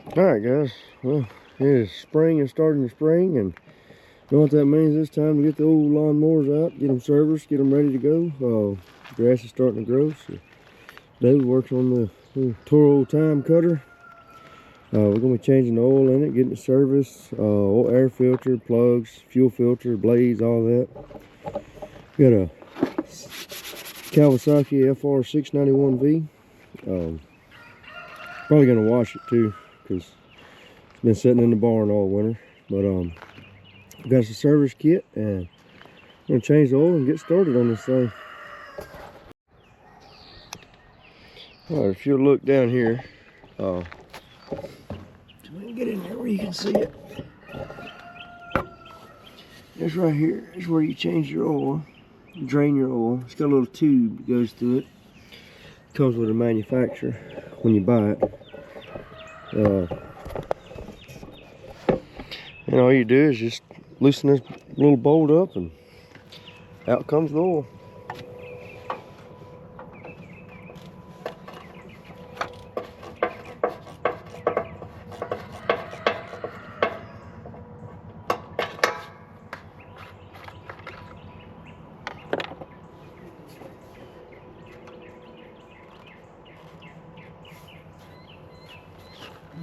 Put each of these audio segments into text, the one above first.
Alright guys, well, it is spring and starting the spring, and you know what that means? It's time to get the old lawnmowers out, get them serviced, get them ready to go. Grass is starting to grow, so David works on the Toro timecutter. We're going to be changing the oil in it, getting it serviced, air filter, plugs, fuel filter, blades, all that. We got a Kawasaki FR691V. Probably going to wash it too, because it's been sitting in the barn all winter. But got the service kit, and I'm going to change the oil and get started on this thing. Alright, if you'll look down here, so let me get in there where you can see it. This right here is where you change your oil, drain your oil. It's got a little tube that goes through it. Comes with a manufacturer when you buy it. And all you do is just loosen this little bolt up, and out comes the oil.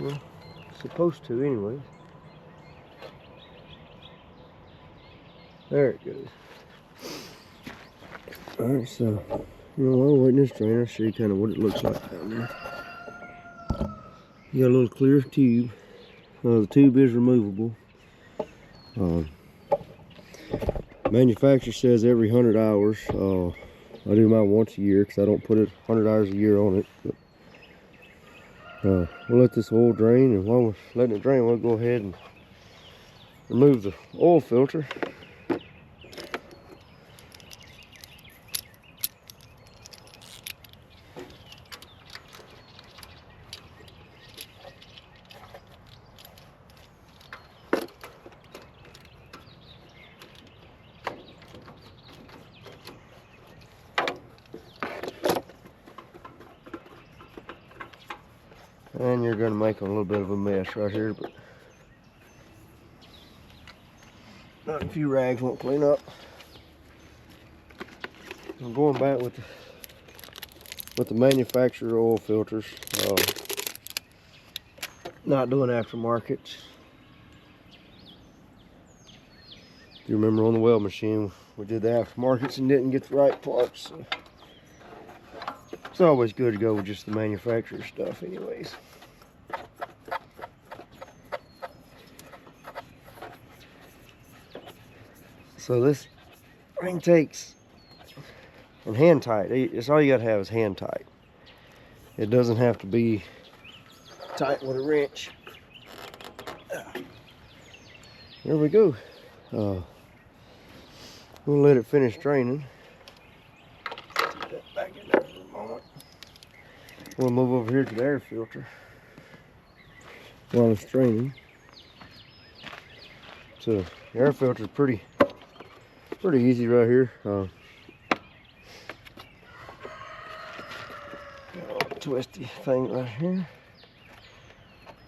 Well, supposed to anyway. There it goes. Alright, so while we're waiting this drain, I'll show you kind of what it looks like down there. You got a little clear tube. The tube is removable. Manufacturer says every 100 hours. I do mine once a year because I don't put it 100 hours a year on it. But, we'll let this oil drain, and while we're letting it drain, we'll go ahead and remove the oil filter. And you're going to make a little bit of a mess right here, but not a few rags won't clean up. I'm going back with the manufacturer oil filters. Not doing aftermarkets. You remember on the weld machine, we did the aftermarkets and didn't get the right parts. So it's always good to go with just the manufacturer stuff anyways. So this ring takes, and hand tight, it's all you gotta have is hand tight. It doesn't have to be tight with a wrench. There we go. We'll let it finish draining. Put that back in there for a moment. We'll move over here to the air filter while it's draining. So the air filter is pretty easy right here. Got a little twisty thing right here.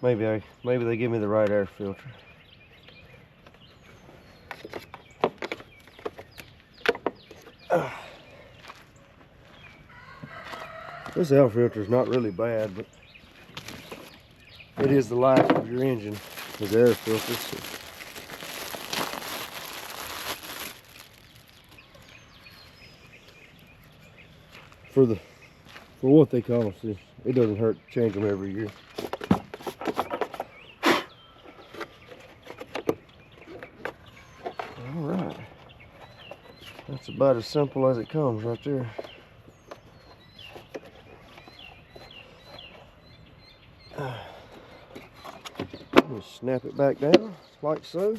Maybe they give me the right air filter. This air filter is not really bad, but it is the life of your engine, is air filters. So. For what they cost, it doesn't hurt to change them every year. All right, that's about as simple as it comes right there. Just snap it back down like so.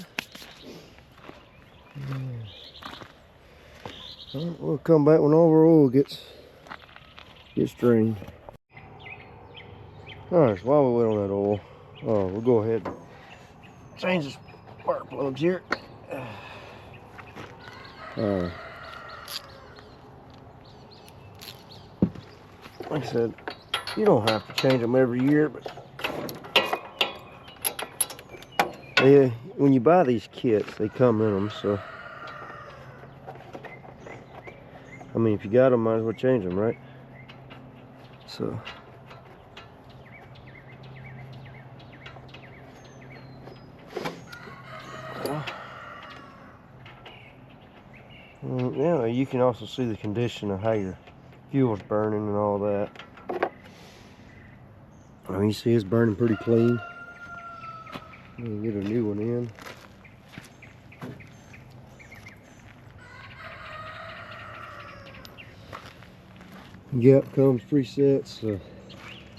Right, we'll come back when all our oil gets drained. Alright, so while we wait on that oil, we'll go ahead and change the spark plugs here. Like I said, you don't have to change them every year, but Yeah, when you buy these kits, they come in them, so. I mean, if you got them, might as well change them, right? So. Yeah, you can also see the condition of how your fuel's burning and all that. I mean, you see it's burning pretty clean. I'm gonna get a new one in. Yep, comes presets. I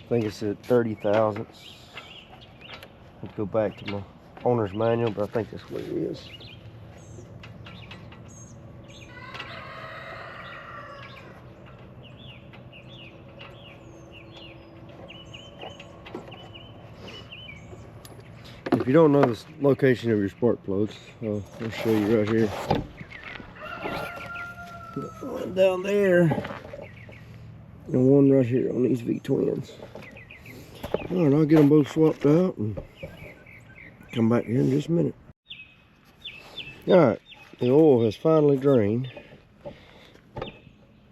think it's at 30 thousandths. Let's go back to my owner's manual, but I think that's what it is. If you don't know the location of your spark plugs, I'll show you right here. One down there, and one right here on these V-twins. All right, I'll get them both swapped out and come back here in just a minute. All right, the oil has finally drained.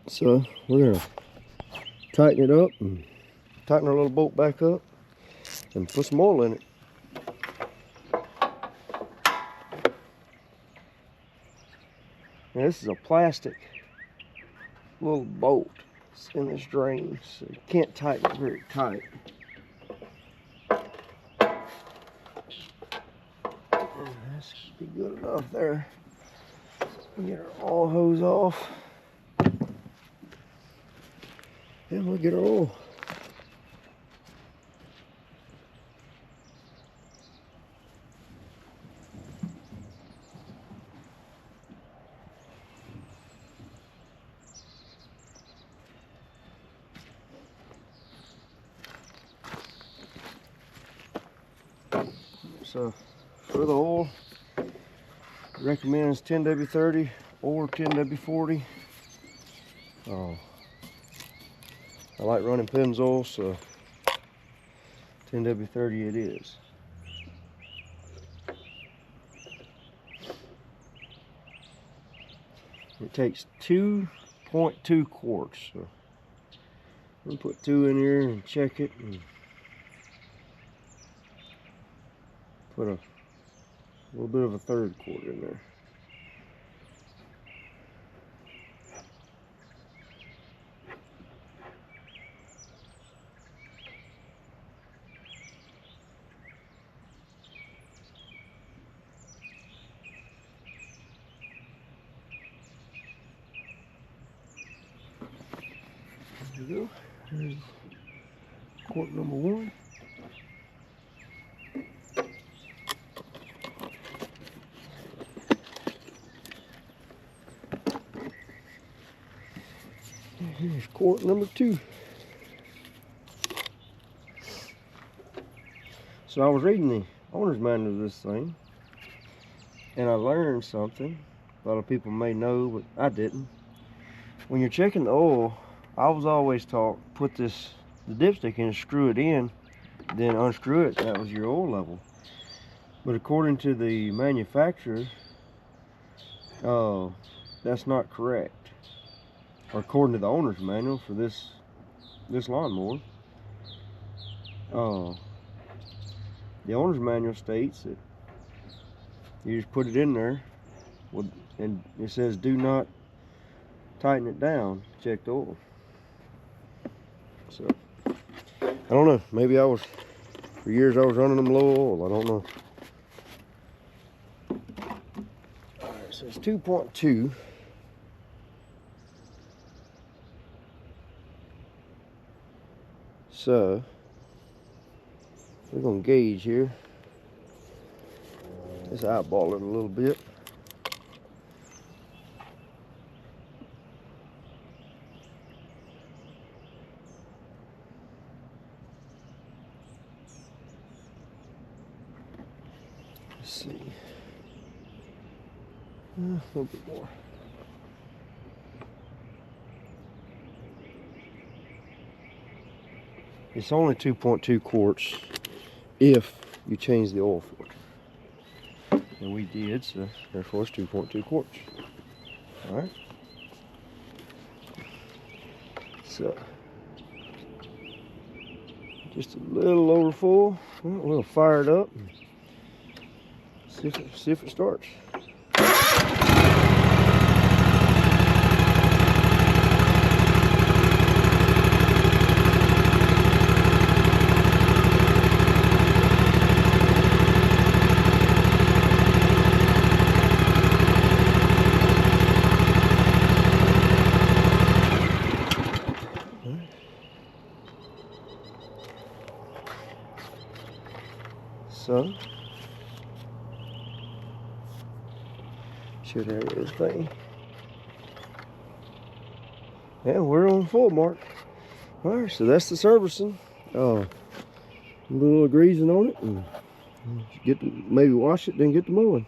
So we're gonna tighten it up and tighten our little bolt back up and put some oil in it. Now this is a plastic little bolt in this drain, so you can't tighten it very tight. That should be good enough there. Get our oil hose off. And we'll get our oil. So for the oil, recommends 10W30 or 10W40. I like running Pennzoil, so 10W30 it is. It takes 2.2 quarts. So we'll put 2 in here and check it, and put a little bit of a 1/3 quart in there. There we go. There's quart number 1. And here's quart number 2. So I was reading the owner's manual of this thing, and I learned something a lot of people may know, but I didn't. When you're checking the oil, I was always taught put the dipstick in and screw it in, then unscrew it. That was your oil level. But according to the manufacturer, that's not correct. Or according to the owner's manual for this lawnmower, the owner's manual states that you just put it in there, and it says do not tighten it down, check the oil. So I don't know, maybe for years I was running them low oil, I don't know. Alright, so it's 2.2. So we're gonna gauge here. Just eyeball it a little bit. Let's see. A little bit more. It's only 2.2 quarts if you change the oil filter. And we did, so therefore it's 2.2 quarts. Alright. So, just a little over full. We'll fire it up and see if it starts. So, should have everything. Yeah, we're on full mark. Alright, so that's the servicing. A little greasing on it, and maybe wash it, then get the mowing.